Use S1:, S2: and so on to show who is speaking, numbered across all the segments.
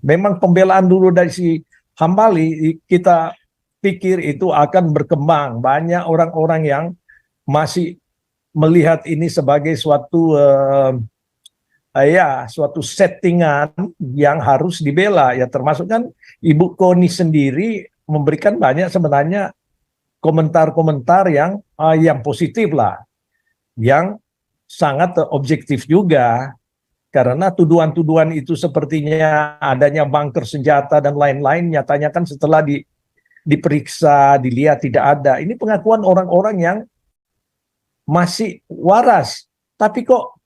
S1: memang pembelaan dulu dari si Hambali, kita pikir itu akan berkembang. Banyak orang-orang yang masih melihat ini sebagai suatu suatu settingan yang harus dibela. Ya termasuk kan Ibu Koni sendiri memberikan banyak sebenarnya komentar-komentar yang positif lah, yang sangat objektif juga. Karena tuduhan-tuduhan itu sepertinya adanya bunker senjata dan lain-lain, nyatanya kan setelah diperiksa, dilihat tidak ada. Ini pengakuan orang-orang yang masih waras. Tapi kok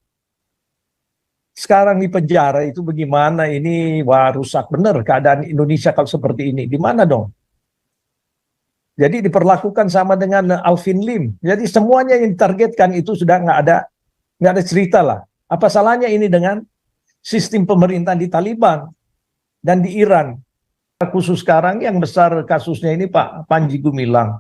S1: sekarang di penjara itu bagaimana? Ini wah, rusak benar keadaan Indonesia kalau seperti ini. Di mana dong? Jadi diperlakukan sama dengan Alvin Lim. Jadi semuanya yang ditargetkan itu sudah nggak ada cerita lah. Apa salahnya ini dengan sistem pemerintahan di Taliban dan di Iran? Khusus sekarang yang besar kasusnya ini Pak Panji Gumilang.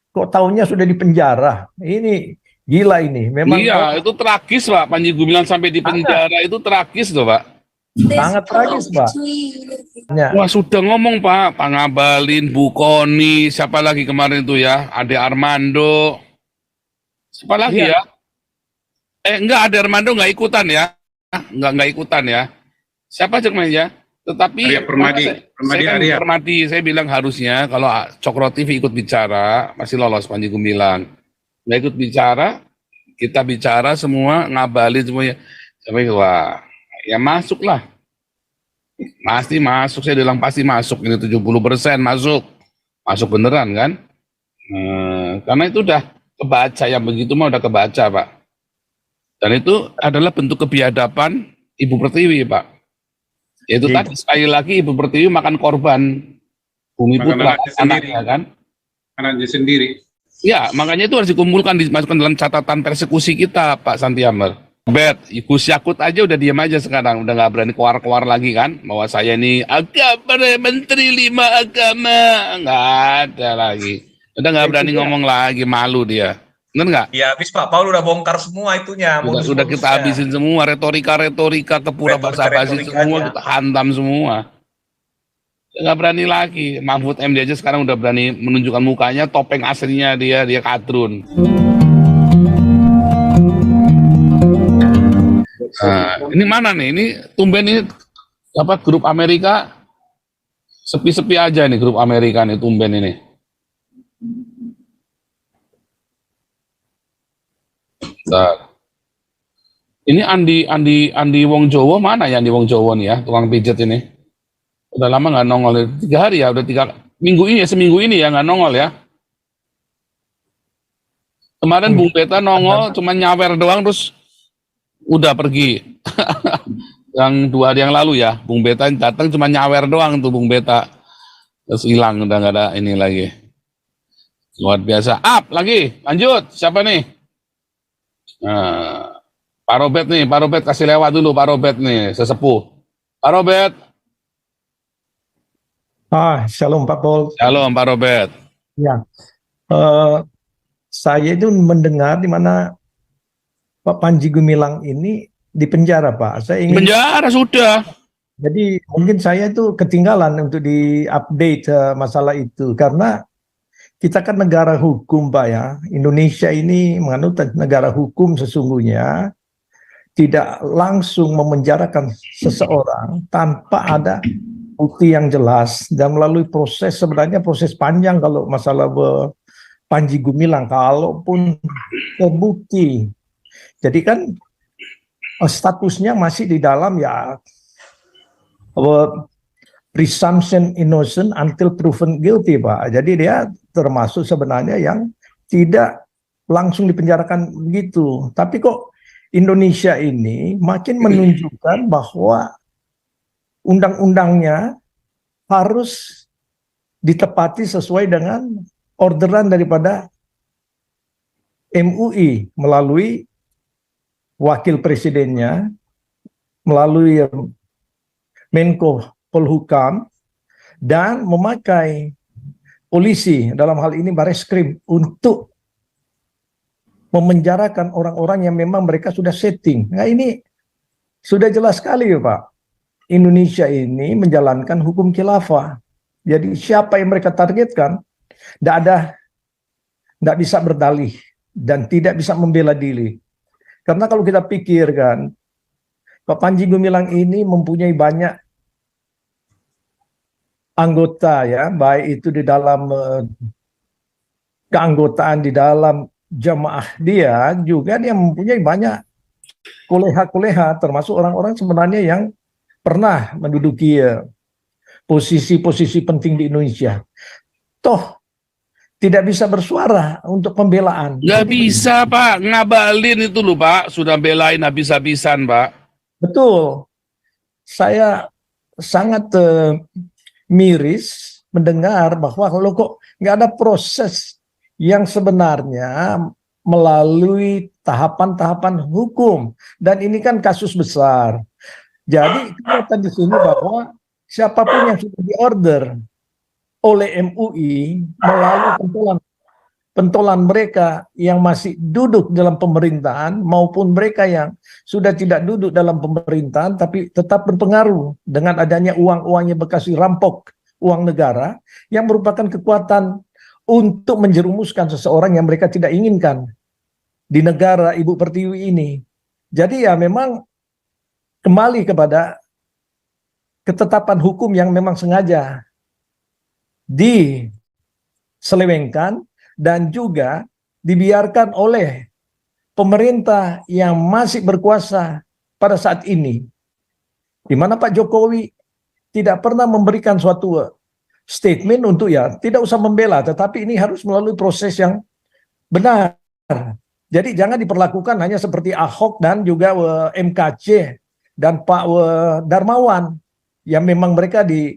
S1: Kok tahunya sudah di penjara? Ini gila ini. Memang
S2: iya, itu tragis Pak. Panji Gumilang sampai di penjara itu tragis loh Pak.
S1: Sangat tragis Pak.
S2: Ya. Wah sudah ngomong Pak Ngabalin, Bu Koni, siapa lagi kemarin itu ya? Ade Armando. Siapa lagi ya? Enggak, Ade Armando nggak ikutan ya. Nggak ikutan ya. Siapa cek ya? Tetapi Permadi, saya bilang harusnya kalau Cokro TV ikut bicara masih lolos Panji Gumilang. Nggak ikut bicara, kita bicara semua, Ngabalin semuanya. Sampai wah, ya masuklah. Pasti masuk, saya bilang pasti masuk. Ini 70% masuk. Masuk beneran kan? Karena itu udah kebaca, yang begitu mah udah kebaca Pak. Dan itu adalah bentuk kebiadaban Ibu Pertiwi Pak. Yaitu tadi sekali lagi Ibu Pertiwi makan korban Bumi Putra, anaknya kan?
S3: Anaknya sendiri.
S2: Ya, makanya itu harus dikumpulkan, dimasukkan dalam catatan persekusi kita Pak Santiamer. Gus Yakut aja udah diam aja sekarang, udah nggak berani keluar-keluar lagi kan? Bahwa saya ini menteri 5 agama, nggak ada lagi. Udah nggak berani ngomong lagi, malu dia. Bener nggak?
S4: Ya habis Pak Paul udah bongkar semua itunya.
S2: Sudah kita habisin semua, retorika kepura basa-basi semua kita hantam semua. Nggak berani lagi. Mahfud MD aja sekarang udah berani menunjukkan mukanya, topeng aslinya dia kadrun. Nah, ini mana nih? Ini tumben ini apa grup Amerika sepi-sepi aja nih grup Amerika nih tumben ini. Bentar. Ini Andi Wong Jowo mana ya, Andi Wong Jowo nih ya, tukang pijet ini. Udah lama nggak nongol, 3 hari ya, udah 3 minggu ini ya, seminggu ini ya nggak nongol ya. Kemarin Bung Beta nongol cuma nyawer doang terus udah pergi. Yang 2 hari yang lalu ya, Bung Beta datang cuma nyawer doang tuh Bung Beta. Terus hilang, udah nggak ada ini lagi. Luar biasa. Up lagi, lanjut. Siapa nih? Nah, Pak Robert nih, Pak Robert kasih lewat dulu Pak Robert nih, sesepuh. Pak Robert.
S1: Shalom Pak Paul.
S2: Shalom Pak Robert.
S1: Ya, saya itu mendengar di mana Pak Panji Gumilang ini di penjara Pak. Saya ingin
S2: penjara sudah.
S1: Jadi mungkin saya itu ketinggalan untuk di-update masalah itu karena kita kan negara hukum Pak ya. Indonesia ini menganut negara hukum sesungguhnya, tidak langsung memenjarakan seseorang tanpa ada bukti yang jelas dan melalui proses, sebenarnya proses panjang kalau masalah Panji Gumilang, kalaupun terbukti. Jadi kan statusnya masih di dalam ya presumption innocent until proven guilty Pak. Jadi dia termasuk sebenarnya yang tidak langsung dipenjarakan begitu. Tapi kok Indonesia ini makin menunjukkan bahwa undang-undangnya harus ditepati sesuai dengan orderan daripada MUI melalui wakil presidennya, melalui Menko Polhukam, dan memakai polisi, dalam hal ini Bareskrim, untuk memenjarakan orang-orang yang memang mereka sudah setting. Nah ini sudah jelas sekali ya Pak. Indonesia ini menjalankan hukum khilafah. Jadi siapa yang mereka targetkan, tidak bisa berdalih dan tidak bisa membela diri. Karena kalau kita pikirkan, Pak Panji Gumilang ini mempunyai banyak anggota ya, baik itu di dalam keanggotaan di dalam jamaah dia, juga dia mempunyai banyak koleha-koleha, termasuk orang-orang sebenarnya yang pernah menduduki posisi-posisi penting di Indonesia. Toh tidak bisa bersuara untuk pembelaan.
S2: Nggak bisa, Pak. Ngabalin itu loh, Pak. Sudah belain habis-habisan, Pak.
S1: Betul. Saya sangat miris mendengar bahwa kalau kok nggak ada proses yang sebenarnya melalui tahapan-tahapan hukum. Dan ini kan kasus besar. Jadi kelihatan di sini bahwa siapapun yang sudah diorder oleh MUI melalui pentolan mereka yang masih duduk dalam pemerintahan maupun mereka yang sudah tidak duduk dalam pemerintahan tapi tetap berpengaruh dengan adanya uang-uang yang bekas dirampok, uang negara yang merupakan kekuatan untuk menjerumuskan seseorang yang mereka tidak inginkan di negara Ibu Pertiwi ini. Jadi ya memang kembali kepada ketetapan hukum yang memang sengaja diselewengkan dan juga dibiarkan oleh pemerintah yang masih berkuasa pada saat ini, di mana Pak Jokowi tidak pernah memberikan suatu statement untuk ya tidak usah membela, tetapi ini harus melalui proses yang benar. Jadi jangan diperlakukan hanya seperti Ahok dan juga MKC dan Pak Darmawan yang memang mereka di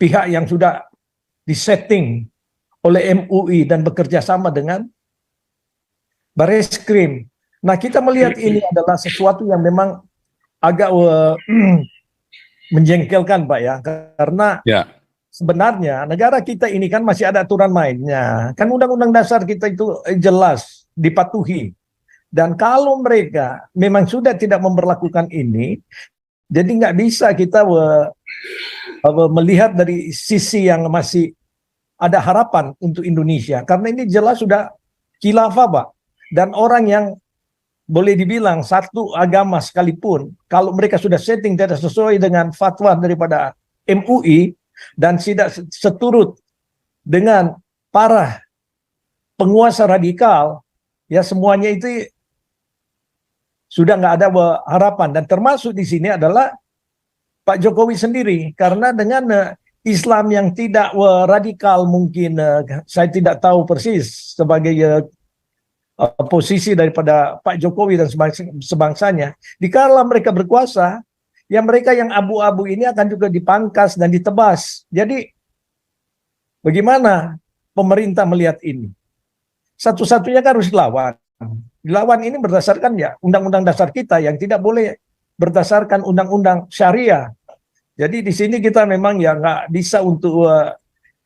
S1: pihak yang sudah disetting oleh MUI dan bekerja sama dengan Bareskrim. Nah, kita melihat ini adalah sesuatu yang memang agak menjengkelkan, Pak ya, karena sebenarnya negara kita ini kan masih ada aturan mainnya. Kan undang-undang dasar kita itu jelas dipatuhi. Dan kalau mereka memang sudah tidak memberlakukan ini, jadi nggak bisa kita melihat dari sisi yang masih ada harapan untuk Indonesia. Karena ini jelas sudah khilafah, Pak. Dan orang yang boleh dibilang satu agama sekalipun, kalau mereka sudah setting tidak sesuai dengan fatwa daripada MUI, dan tidak seturut dengan para penguasa radikal, ya semuanya itu sudah nggak ada harapan. Dan termasuk di sini adalah Pak Jokowi sendiri, karena dengan Islam yang tidak radikal mungkin saya tidak tahu persis sebagai posisi daripada Pak Jokowi dan sebangsanya. Dikala mereka berkuasa, ya mereka yang abu-abu ini akan juga dipangkas dan ditebas. Jadi bagaimana pemerintah melihat ini? Satu-satunya kan harus dilawan. Dilawan ini berdasarkan ya undang-undang dasar kita yang tidak boleh berdasarkan undang-undang syariah. Jadi di sini kita memang ya nggak bisa untuk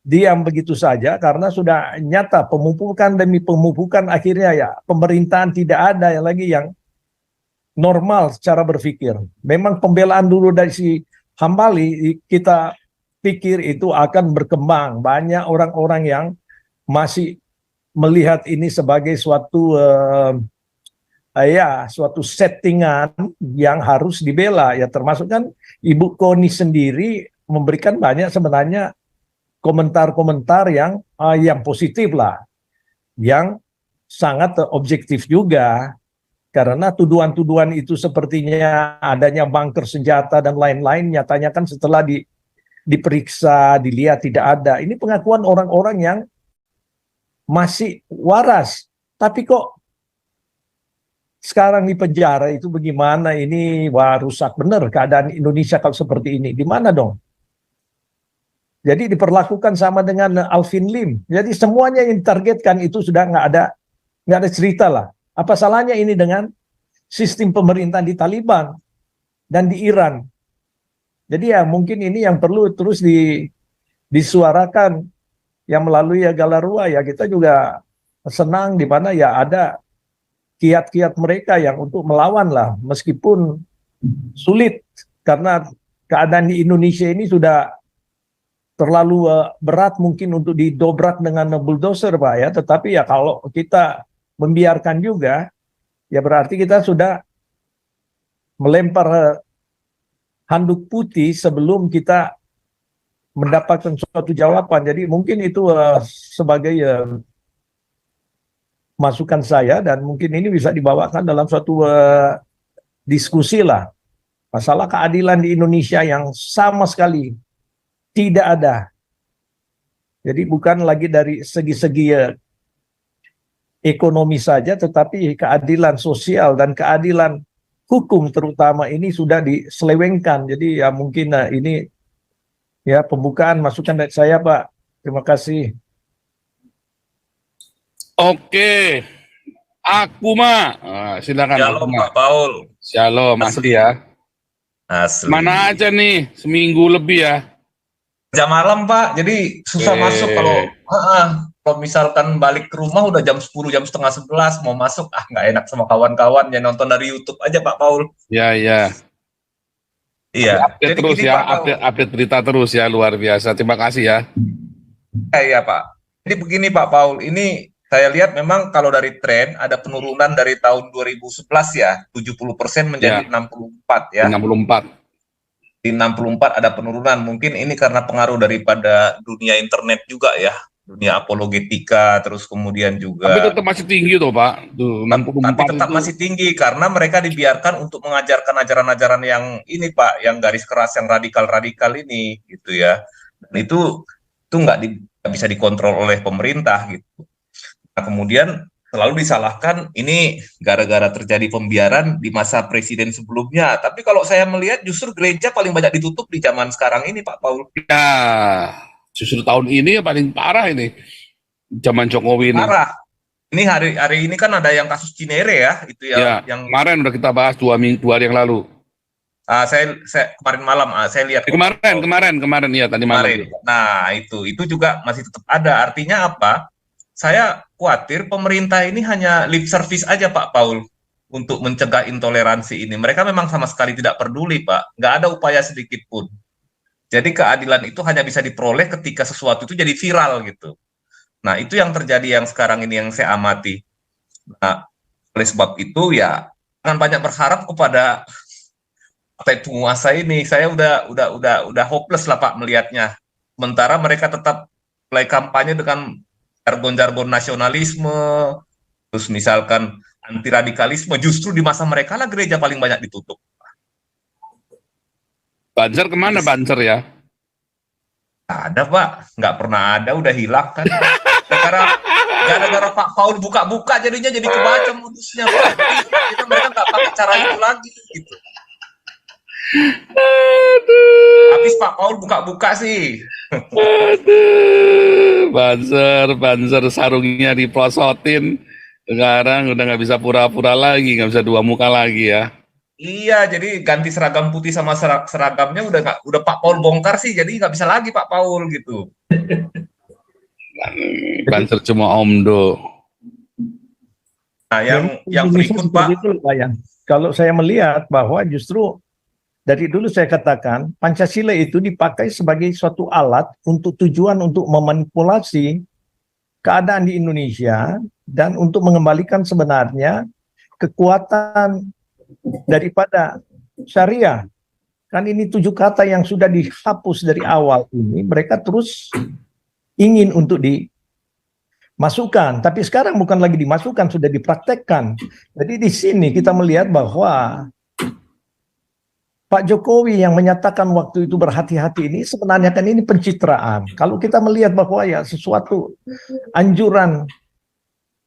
S1: diam begitu saja, karena sudah nyata pemupukan demi pemupukan, akhirnya ya pemerintahan tidak ada lagi yang normal secara berpikir. Memang pembelaan dulu dari si Hambali kita pikir itu akan berkembang. Banyak orang-orang yang masih melihat ini sebagai suatu suatu settingan yang harus dibela, ya termasuk kan Ibu Koni sendiri memberikan banyak sebenarnya komentar-komentar yang positif lah, yang sangat objektif juga, karena tuduhan-tuduhan itu sepertinya adanya bunker senjata dan lain-lain, nyatanya kan setelah diperiksa, dilihat tidak ada. Ini pengakuan orang-orang yang masih waras, tapi kok sekarang di penjara itu bagaimana? Ini wah rusak benar keadaan Indonesia kalau seperti ini. Di mana dong? Jadi diperlakukan sama dengan Alvin Lim. Jadi semuanya yang ditargetkan itu sudah nggak ada cerita lah. Apa salahnya ini dengan sistem pemerintahan di Taliban dan di Iran? Jadi ya mungkin ini yang perlu terus disuarakan yang melalui ya Galarua, ya kita juga senang di mana ya ada kiat-kiat mereka yang untuk melawan lah, meskipun sulit karena keadaan di Indonesia ini sudah terlalu berat mungkin untuk didobrak dengan bulldozer, Pak ya. Tetapi ya kalau kita membiarkan juga, ya berarti kita sudah melempar handuk putih sebelum kita mendapatkan suatu jawaban. Jadi mungkin itu sebagai masukan saya, dan mungkin ini bisa dibawakan dalam suatu diskusi lah. Masalah keadilan di Indonesia yang sama sekali tidak ada. Jadi bukan lagi dari segi-segi ekonomi saja, tetapi keadilan sosial dan keadilan hukum terutama ini sudah diselewengkan. Jadi ya mungkin ini ya pembukaan masukan dari saya, Pak. Terima kasih.
S2: Oke, aku mah. Silakan.
S4: Shalom Pak Paul.
S2: Shalom, asli ya.
S4: Asli.
S2: Mana aja nih, seminggu lebih ya.
S4: Jam malam Pak, jadi susah masuk kalau misalkan balik ke rumah udah jam 10, jam setengah 11 mau masuk nggak enak sama kawan-kawan, ya nonton dari YouTube aja Pak Paul.
S2: Ya.
S4: Iya.
S2: Update
S4: Jadi
S2: terus
S4: gini,
S2: ya,
S4: Pak Paul.
S2: update berita terus ya, luar biasa. Terima kasih ya.
S4: Iya Pak. Jadi begini Pak Paul, ini saya lihat memang kalau dari tren ada penurunan dari tahun 2011 ya, 70% menjadi 64 ya.
S2: 64.
S4: Di 64 ada penurunan. Mungkin ini karena pengaruh daripada dunia internet juga ya, dunia apologetika, terus kemudian juga.
S2: Tapi tetap masih tinggi tuh Pak. Tuh, 64
S4: tapi tetap
S2: itu.
S4: masih tinggi karena mereka dibiarkan untuk mengajarkan ajaran-ajaran yang ini Pak, yang garis keras, yang radikal-radikal ini gitu ya. Dan itu nggak bisa dikontrol oleh pemerintah gitu. Nah, kemudian selalu disalahkan ini gara-gara terjadi pembiaran di masa presiden sebelumnya. Tapi kalau saya melihat justru gereja paling banyak ditutup di zaman sekarang ini Pak Paul.
S2: Ya, justru tahun ini yang paling parah ini. Zaman Jokowi ini.
S4: Parah. Ini hari ini kan ada yang kasus Cinere ya, itu
S2: ya,
S4: yang
S2: kemarin udah kita bahas 2 hari yang lalu.
S4: Saya kemarin malam saya lihat.
S2: Kemarin ya tadi malam.
S4: Nah, itu juga masih tetap ada. Artinya apa? Saya khawatir pemerintah ini hanya lip service aja Pak Paul untuk mencegah intoleransi ini. Mereka memang sama sekali tidak peduli Pak, nggak ada upaya sedikit pun. Jadi keadilan itu hanya bisa diperoleh ketika sesuatu itu jadi viral gitu. Nah itu yang terjadi yang sekarang ini yang saya amati. Nah oleh sebab itu ya jangan banyak berharap kepada partai penguasa ini. Saya udah hopeless lah Pak melihatnya. Sementara mereka tetap mulai kampanye dengan jargon-jargon nasionalisme, terus misalkan anti radikalisme, justru di masa mereka lah gereja paling banyak ditutup.
S2: Banser kemana Banser ya?
S4: Ada Pak, nggak pernah ada, udah hilang kan. Gara-gara Pak Paul buka-buka jadinya jadi kebaca modusnya Pak. Jadi mereka nggak pakai cara itu lagi gitu. Habis Pak Paul buka-buka sih.
S2: Aduh, Banser sarungnya diprosotin. Sekarang udah nggak bisa pura-pura lagi, nggak bisa dua muka lagi ya.
S4: Iya, jadi ganti seragam putih sama seragamnya udah Pak Paul bongkar sih, jadi nggak bisa lagi Pak Paul gitu.
S2: Banser cuma omdo.
S4: Nah, yang berikut Pak.
S1: Kalau saya melihat bahwa justru dari dulu saya katakan Pancasila itu dipakai sebagai suatu alat untuk tujuan untuk memanipulasi keadaan di Indonesia dan untuk mengembalikan sebenarnya kekuatan daripada syariah. Kan ini 7 kata yang sudah dihapus dari awal ini, mereka terus ingin untuk dimasukkan, tapi sekarang bukan lagi dimasukkan, sudah dipraktekkan. Jadi di sini kita melihat bahwa Pak Jokowi yang menyatakan waktu itu berhati-hati ini sebenarnya kan ini pencitraan. Kalau kita melihat bahwa ya sesuatu anjuran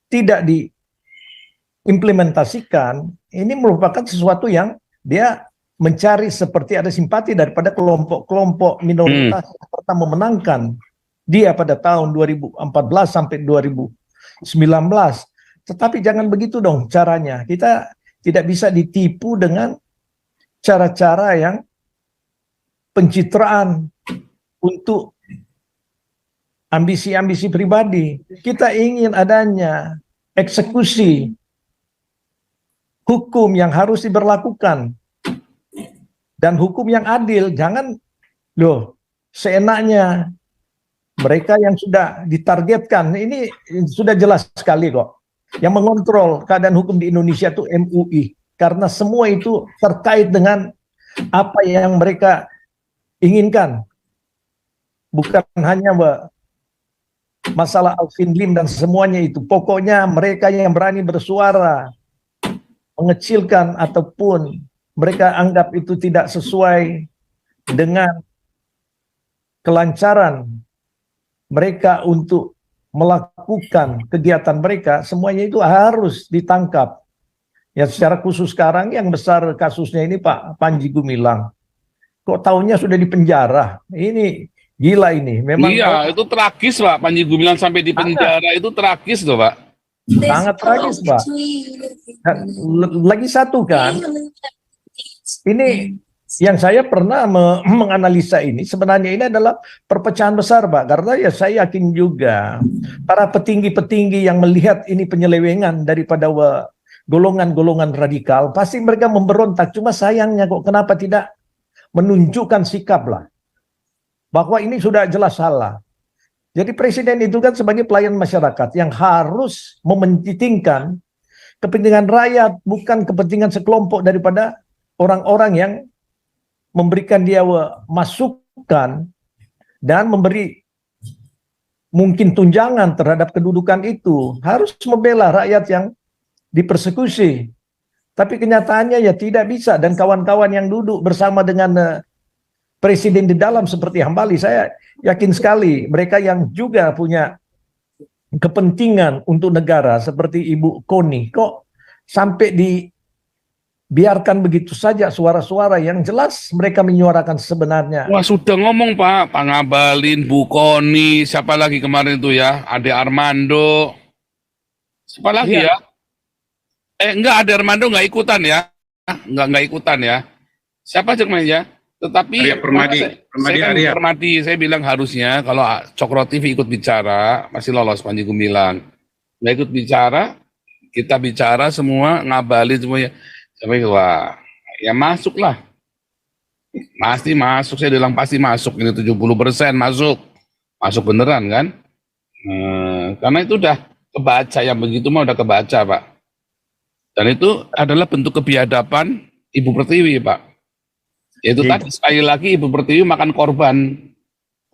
S1: tidak diimplementasikan, ini merupakan sesuatu yang dia mencari seperti ada simpati daripada kelompok-kelompok minoritas yang pernah memenangkan dia pada tahun 2014 sampai 2019. Tetapi jangan begitu dong caranya. Kita tidak bisa ditipu dengan cara-cara yang pencitraan untuk ambisi-ambisi pribadi. Kita ingin adanya eksekusi hukum yang harus diberlakukan dan hukum yang adil. Jangan loh seenaknya mereka yang sudah ditargetkan. Ini sudah jelas sekali kok. Yang mengontrol keadaan hukum di Indonesia itu MUI, karena semua itu terkait dengan apa yang mereka inginkan, bukan hanya masalah Alvin Lim dan semuanya itu. Pokoknya mereka yang berani bersuara, mengecilkan ataupun mereka anggap itu tidak sesuai dengan kelancaran mereka untuk melakukan kegiatan mereka, semuanya itu harus ditangkap. Ya secara khusus sekarang yang besar kasusnya ini Pak Panji Gumilang. Kok tahunnya sudah di penjara? Ini gila ini. Memang
S2: Iya, itu tragis Pak. Panji Gumilang sampai di penjara itu tragis loh Pak.
S1: sangat tragis Pak. Dan lagi satu kan, ini yang saya pernah menganalisa ini, sebenarnya ini adalah perpecahan besar Pak. Karena ya saya yakin juga para petinggi-petinggi yang melihat ini penyelewengan daripada golongan-golongan radikal, pasti mereka memberontak. Cuma sayangnya kok kenapa tidak menunjukkan sikap lah, bahwa ini sudah jelas salah. Jadi presiden itu kan sebagai pelayan masyarakat yang harus mementingkan kepentingan rakyat, bukan kepentingan sekelompok daripada orang-orang yang memberikan dia masukan dan memberi mungkin tunjangan terhadap kedudukan itu. Harus membela rakyat yang dipersekusi. Tapi kenyataannya ya tidak bisa. Dan kawan-kawan yang duduk bersama dengan presiden di dalam seperti Hambali, saya yakin sekali mereka yang juga punya kepentingan untuk negara seperti Ibu Koni, kok sampai dibiarkan begitu saja suara-suara yang jelas mereka menyuarakan sebenarnya.
S2: Wah sudah ngomong Pak, Pak Ngabalin, Bu Koni, siapa lagi kemarin itu ya, Ade Armando, siapa lagi
S1: Iya.
S2: ya? Enggak, Ade Armando nggak ikutan ya, nggak ikutan ya. Siapa aja kemarin ya? Tetapi
S3: Arya Permadi,
S2: saya kan
S3: Arya.
S2: Permadi, saya bilang harusnya kalau Cokro TV ikut bicara, masih lolos Panji Gumilang. Nggak ikut bicara, kita bicara semua, Ngabalin semuanya. Sampai wah, ya masuklah. Pasti masuk, saya bilang pasti masuk, ini 70% masuk. Masuk beneran kan? Karena itu udah kebaca, yang begitu mah udah kebaca Pak. Dan itu adalah bentuk kebiadaban Ibu Pertiwi Pak. Yaitu tadi sekali lagi Ibu Pertiwi makan korban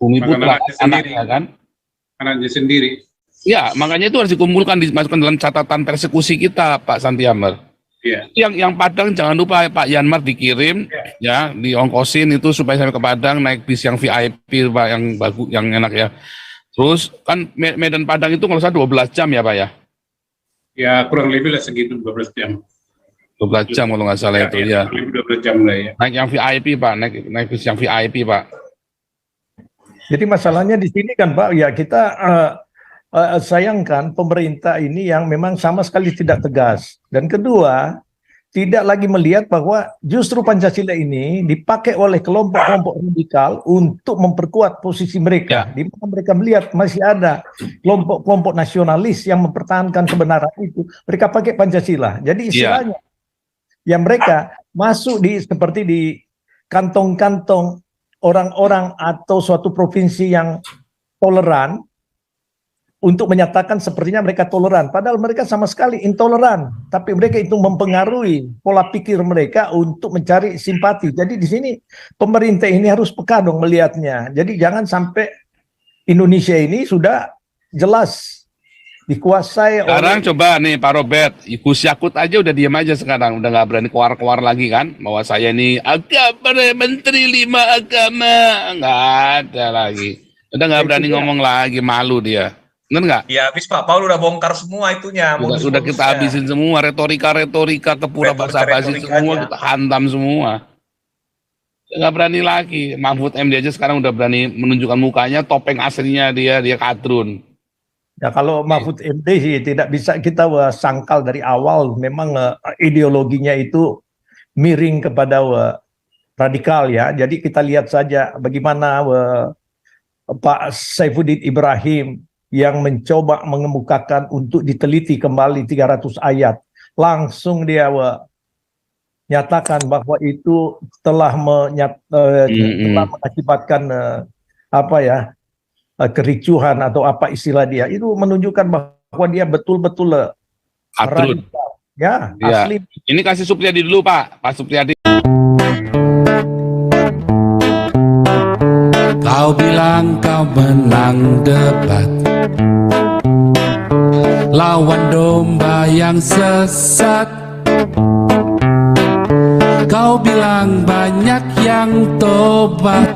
S2: Bumi
S3: Makan
S2: Putra,
S3: anaknya sendiri.
S2: anaknya kan?
S3: Anaknya sendiri.
S2: Ya, makanya itu harus dikumpulkan, dimasukkan dalam catatan persekusi kita Pak Santiamer.
S3: Iya.
S2: Yang Padang jangan lupa Pak Yanmar dikirim ya, diongkosin itu supaya sampai ke Padang naik bis yang VIP Pak, yang bagus, yang enak ya. Terus kan Medan Padang itu kalau saya 12 jam ya Pak ya.
S3: Ya kurang lebih lah segitu 12 jam.
S2: 12 jam kalau nggak salah itu ya.
S3: Kurang lebih 12 jam lah ya.
S2: Naik yang VIP Pak, naik bis yang VIP Pak.
S1: Jadi masalahnya di sini kan Pak, ya kita sayangkan pemerintah ini yang memang sama sekali tidak tegas. Dan kedua, tidak lagi melihat bahwa justru Pancasila ini dipakai oleh kelompok-kelompok radikal untuk memperkuat posisi mereka. Di mana mereka melihat masih ada kelompok-kelompok nasionalis yang mempertahankan kebenaran itu, mereka pakai Pancasila. Jadi istilahnya, ya mereka masuk seperti di kantong-kantong orang-orang atau suatu provinsi yang toleran, untuk menyatakan sepertinya mereka toleran, padahal mereka sama sekali intoleran. Tapi mereka itu mempengaruhi pola pikir mereka untuk mencari simpati. Jadi di sini pemerintah ini harus peka dong melihatnya. Jadi jangan sampai Indonesia ini sudah jelas dikuasai
S2: sekarang coba nih Pak Robert, Gus Yakut aja udah diam aja sekarang, udah nggak berani keluar-keluar lagi kan, bahwa saya ini menteri 5 agama, nggak ada lagi, udah nggak berani ngomong lagi, malu dia. Benar nggak?
S4: Ya habis Pak Paul udah bongkar semua itunya.
S2: Udah kita habisin semua, retorika kepura basa-basi semua kita hantam semua. Nggak berani lagi. Mahfud MD aja sekarang udah berani menunjukkan mukanya, topeng aslinya dia kadrun.
S1: Ya kalau Mahfud MD sih tidak bisa kita sangkal dari awal, memang ideologinya itu miring kepada radikal ya. Jadi kita lihat saja bagaimana Pak Saifuddin Ibrahim yang mencoba mengemukakan untuk diteliti kembali 300 ayat. Langsung dia nyatakan bahwa itu telah telah mengakibatkan kericuhan atau apa istilah dia, itu menunjukkan bahwa dia betul-betul
S2: Atrut.
S1: radikal. Ya,
S2: Ya.
S1: asli.
S2: Ini kasih Supriyadi dulu Pak Supriyadi.
S5: Kau bilang kau menang debat, lawan domba yang sesat. Kau bilang banyak yang tobat,